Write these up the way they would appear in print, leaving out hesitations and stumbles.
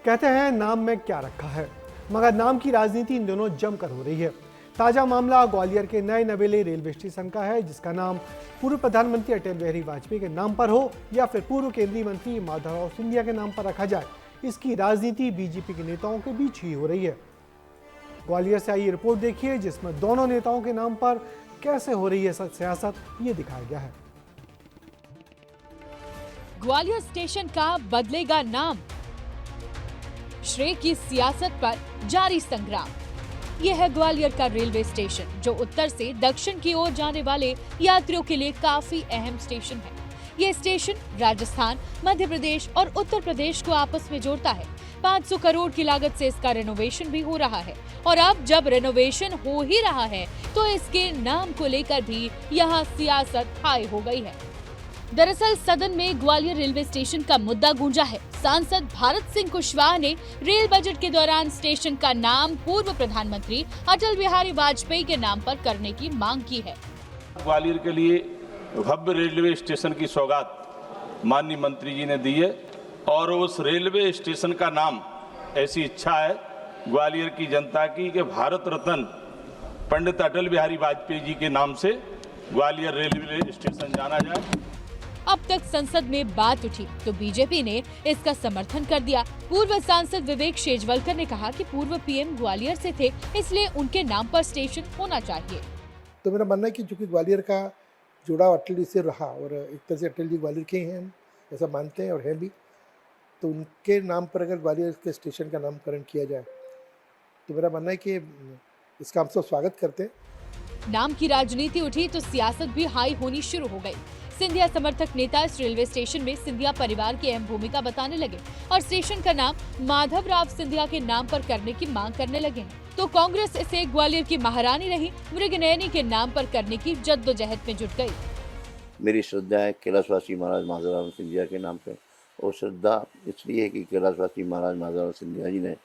कहते हैं नाम में क्या रखा है, मगर नाम की राजनीति इन दोनों जमकर हो रही है। ताजा मामला ग्वालियर के नए नवेले रेलवे स्टेशन का है, जिसका नाम पूर्व प्रधानमंत्री अटल बिहारी वाजपेयी के नाम पर हो या फिर पूर्व केंद्रीय मंत्री माधवराव सिंधिया के नाम पर रखा जाए, इसकी राजनीति बीजेपी के नेताओं के बीच ही हो रही है। ग्वालियर से आई रिपोर्ट देखिए, जिसमें दोनों नेताओं के नाम पर कैसे हो रही है सियासत, ये दिखाया गया है। ग्वालियर स्टेशन का बदलेगा नाम, श्रेय की सियासत पर जारी संग्राम। यह है ग्वालियर का रेलवे स्टेशन, जो उत्तर से दक्षिण की ओर जाने वाले यात्रियों के लिए काफी अहम स्टेशन है। यह स्टेशन राजस्थान, मध्य प्रदेश और उत्तर प्रदेश को आपस में जोड़ता है। 500 करोड़ की लागत से इसका रेनोवेशन भी हो रहा है, और अब जब रेनोवेशन हो ही रहा है तो इसके नाम को लेकर भी यहाँ सियासत हाई हो गई है। दरअसल सदन में ग्वालियर रेलवे स्टेशन का मुद्दा गूंजा है। सांसद भारत सिंह कुशवाहा ने रेल बजट के दौरान स्टेशन का नाम पूर्व प्रधानमंत्री अटल बिहारी वाजपेयी के नाम पर करने की मांग की है। ग्वालियर के लिए भव्य रेलवे स्टेशन की सौगात माननीय मंत्री जी ने दी है, और उस रेलवे स्टेशन का नाम, ऐसी इच्छा है ग्वालियर की जनता की कि भारत रत्न पंडित अटल बिहारी वाजपेयी जी के नाम से ग्वालियर रेलवे स्टेशन जाना जाए। अब तक संसद में बात उठी तो बीजेपी ने इसका समर्थन कर दिया। पूर्व सांसद विवेक शेजवलकर ने कहा कि पूर्व पीएम ग्वालियर से थे, इसलिए उनके नाम पर स्टेशन होना चाहिए। तो मेरा मानना है कि चूंकि ग्वालियर का जुड़ाव अटल जी से रहा, और एक तरह से अटल जी ग्वालियर के हैं, ऐसा मानते हैं और हैं भी, तो उनके नाम पर अगर ग्वालियर के स्टेशन का नामकरण किया जाए तो मेरा मानना है कि इसका हम सब स्वागत करते हैं। नाम की राजनीति उठी तो सियासत भी हाई होनी शुरू हो गई। सिंधिया समर्थक नेता इस रेलवे स्टेशन में सिंधिया परिवार की अहम भूमिका बताने लगे और स्टेशन का नाम माधवराव सिंधिया के नाम पर करने की मांग करने लगे। तो कांग्रेस इसे ग्वालियर की महारानी रही मृगनयनी के नाम पर करने की जद्दोजहद में जुट गई। मेरी श्रद्धा है कैलाशवासी महाराज माधवराव सिंधिया के नाम पे, और श्रद्धा इसलिए है कि कैलाशवासी महाराज माधवराव सिंधिया जी ने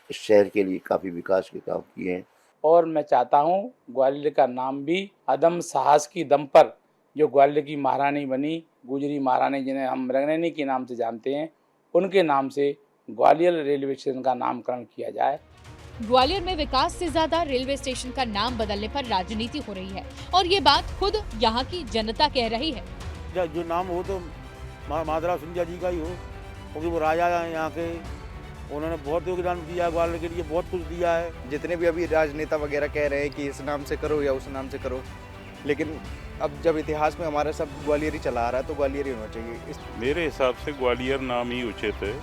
इस शहर के लिए काफ़ी विकास के काम किए हैं। और मैं चाहता हूँ ग्वालियर का नाम भी अदम साहस की दम पर जो ग्वालियर की महारानी बनी, गुजरी महारानी जिन्हें हम मृगनयनी के नाम से जानते हैं, उनके नाम से ग्वालियर रेलवे स्टेशन का नामकरण किया जाए। ग्वालियर में विकास से ज्यादा रेलवे स्टेशन का नाम बदलने पर राजनीति हो रही है, और ये बात खुद यहाँ की जनता कह रही है। जो नाम हो तो माधवराव सिंधिया जी का ही हो, क्योंकि वो राजा है यहाँ के, उन्होंने बहुत योगदान दिया, ग्वालियर के लिए बहुत कुछ दिया है। जितने भी अभी राजनेता वगैरह कह रहे हैं कि इस नाम से करो या उस नाम से करो, लेकिन अब जब इतिहास में हमारा सब ग्वालियर ही चला आ रहा है तो ग्वालियर ही होना चाहिए। मेरे हिसाब से ग्वालियर नाम ही उचित है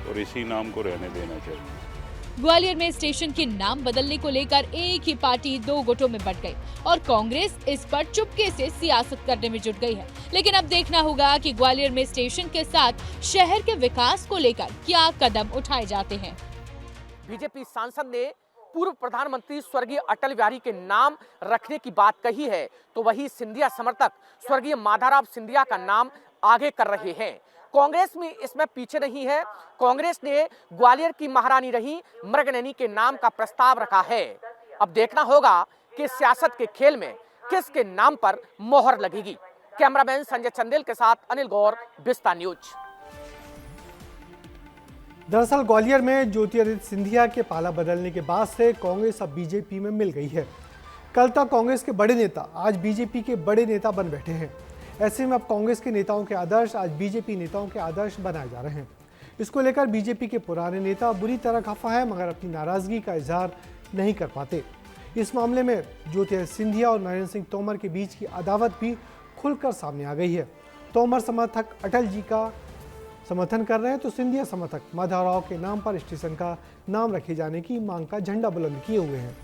और इसी नाम को रहने देना चाहिए। ग्वालियर में स्टेशन के नाम बदलने को लेकर एक ही पार्टी दो गुटों में बंट गई और कांग्रेस इस पर चुपके से सियासत करने में जुट गई है। लेकिन अब देखना होगा कि ग्वालियर में स्टेशन के साथ शहर के विकास को लेकर क्या कदम उठाए जाते हैं। बीजेपी सांसद ने पूर्व प्रधानमंत्री स्वर्गीय अटल बिहारी के नाम रखने की बात कही है, तो वही सिंधिया समर्थक स्वर्गीय माधवराव सिंधिया का नाम आगे कर रहे हैं। कांग्रेस में इसमें पीछे नहीं है। कांग्रेस ने ग्वालियर की महारानी रही मृगनयनी के नाम का प्रस्ताव रखा है। अब देखना होगा कि सियासत के खेल में किसके नाम पर मोहर लगेगी। कैमरामैन संजय चंदेल के साथ अनिल गौर, विस्ता न्यूज। दरअसल ग्वालियर में ज्योतिरादित्य सिंधिया के पाला बदलने के बाद से कांग्रेस अब बीजेपी में मिल गई है। कल तक कांग्रेस के बड़े नेता आज बीजेपी के बड़े नेता बन बैठे हैं। ऐसे में अब कांग्रेस के नेताओं के आदर्श आज बीजेपी नेताओं के आदर्श बनाए जा रहे हैं। इसको लेकर बीजेपी के पुराने नेता बुरी तरह खफा है, मगर अपनी नाराजगी का इजहार नहीं कर पाते। इस मामले में ज्योतिरादित्य सिंधिया और नरेंद्र सिंह तोमर के बीच की अदावत भी खुलकर सामने आ गई है। तोमर समर्थक अटल जी का समर्थन कर रहे हैं, तो सिंधिया समर्थक माधवराव के नाम पर स्टेशन का नाम रखे जाने की मांग का झंडा बुलंद किए हुए हैं।